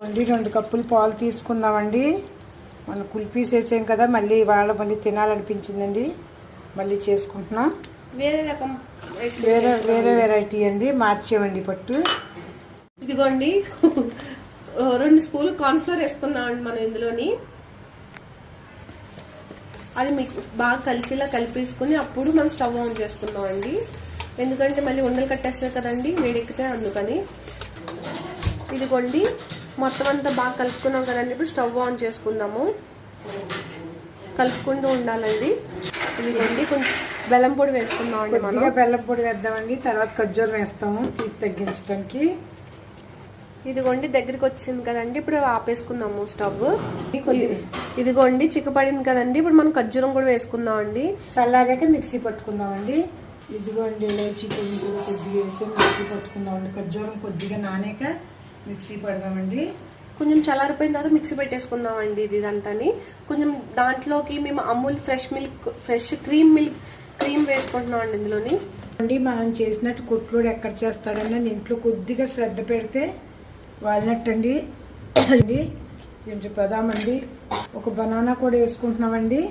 అండి 2 కప్పులు పాలు తీసుకుందామండి. మనం కుల్ఫీస్ వేసాం కదా, మళ్ళీ ఇవాళ మళ్ళీ తినాలనిపించిందండి, మళ్ళీ చేసుకుంటున్నాం. వేరే రకం వేరే వెరైటీ అండి, మార్చేవండి పట్టు. ఇదిగోండి 2 స్పూన్లు కార్న్ఫ్లోర్ వేసుకున్నామండి మనం ఇందులోని. అది మీకు బాగా కలిసిలా కలిపేసుకుని అప్పుడు మనం స్టవ్ ఆన్ చేసుకుందామండి. ఎందుకంటే మళ్ళీ ఉండలు కట్టేస్తారు కదండి వేడెక్కితే, అందుకని. ఇదిగోండి మొత్తం అంతా బాగా కలుపుకున్నాం కదండి. ఇప్పుడు స్టవ్ ఆన్ చేసుకుందాము, కలుపుకుంటూ ఉండాలండి. ఇదిగోండి కొంచెం బెల్లం పొడి వేసుకుందామండి. మనం బెల్లం పొడి వేద్దామండి, తర్వాత ఖర్జూరం వేస్తాము తీపి తగ్గించడానికి. ఇదిగోండి దగ్గరికి వచ్చింది కదండి, ఇప్పుడు ఆపేసుకుందాము స్టవ్. ఇదిగోండి చిక్కపడింది కదండి, ఇప్పుడు మనం ఖర్జూరం కూడా వేసుకుందామండి. చల్లారాక మిక్సీ పట్టుకుందామండి. ఇదిగోండి ఇలాచి కొద్దిగా వేసి మిక్సీ పట్టుకుందామండి. ఖర్జూరం కొద్దిగా నానాక మిక్సీ పడదామండి. కొంచెం చల్లారిపోయిన తర్వాత మిక్సీ పెట్టేసుకుందామండి. ఇది ఇదంతాని కొంచెం దాంట్లోకి మేము అమూల్ ఫ్రెష్ క్రీమ్ వేసుకుంటున్నాం అండి ఇందులోని. అండి మనం చేసినట్టు కొట్లోడు ఎక్కడ చేస్తాడని ఇంట్లో కొద్దిగా శ్రద్ధ పెడితే వాల్నట్ అండి కొంచెం పెదామండి. ఒక బనానా కూడా వేసుకుంటున్నామండి.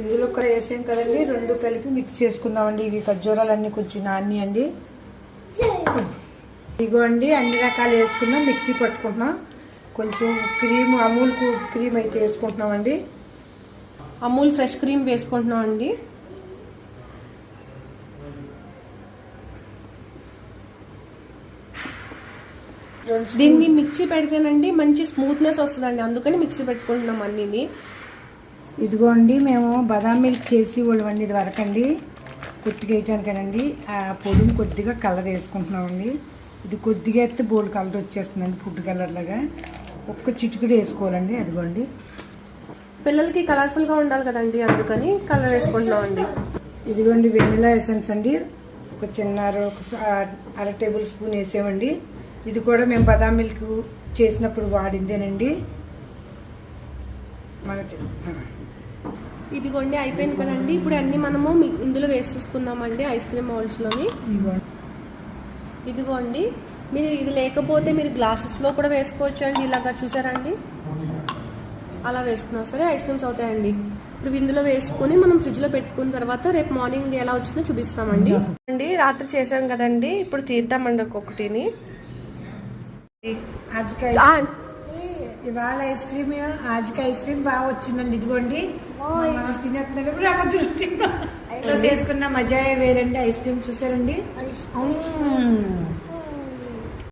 ఇందులో కూడా వేసాం కదండి, 2 కలిపి మిక్స్ చేసుకుందామండి. ఇవి ఖర్జూరాలన్నీ కొంచెం నాని అండి. ఇగో అండి అన్ని రకాలు వేసుకున్నాం, మిక్సీ పట్టుకుంటున్నాం. కొంచెం క్రీమ్ అమూల్ క్రీమ్ అయితే వేసుకుంటున్నామండి. అమూల్ ఫ్రెష్ క్రీమ్ వేసుకుంటున్నాం అండి. దీన్ని మిక్సీ పెడితేనండి మంచి స్మూత్నెస్ వస్తుందండి, అందుకని మిక్సీ పెట్టుకుంటున్నాం అన్నిని. ఇదిగోండి మేము బదాం మిల్క్ చేసి వాళ్ళండి ఇది వరకండి కొట్టుకేయటానికేనండి. ఆ పొడిని కొద్దిగా కలర్ వేసుకుంటున్నామండి. ఇది కొద్దిగా అయితే బోల్డ్ కలర్ వచ్చేస్తుందండి, ఫుడ్ కలర్ లాగా. ఒక్క చిటికెడు వేసుకోవాలండి. అదిగోండి పిల్లలకి కలర్ఫుల్గా ఉండాలి కదండి, అందుకని కలర్ వేసుకుంటున్నామండి. ఇదిగోండి వెనిలా ఎసెన్స్ అండి, ఒక చిన్న అర టేబుల్ స్పూన్ వేసామండి. ఇది కూడా మేము బదాం మిల్క్ చేసినప్పుడు వాడిందేనండి మనకి. ఇదిగోండి అయిపోయింది కదండి, ఇప్పుడు అన్ని మనము ఇందులో వేసేసుకుందామండి ఐస్ క్రీమ్ మౌల్డ్స్లోని. ఇదిగోండి మీరు ఇది లేకపోతే మీరు గ్లాసెస్లో కూడా వేసుకోవచ్చు అండి. ఇలాగా చూసారండి, అలా వేసుకున్నా సరే ఐస్ క్రీమ్స్ అవుతాయండి. ఇప్పుడు ఇందులో వేసుకొని మనం ఫ్రిడ్జ్లో పెట్టుకున్న తర్వాత రేపు మార్నింగ్ ఎలా వచ్చిందో చూపిస్తామండి. అండి రాత్రి చేసాం కదండి, ఇప్పుడు తీద్దామండి ఒక్కొక్కటిని. ఇవాళ ఐస్ క్రీమ్ ఆజికి ఐస్ క్రీమ్ బాగా వచ్చిందండి. ఇదిగోండి చేసుకున్న మజా వేరండి. ఐస్ క్రీమ్ చూసారండి,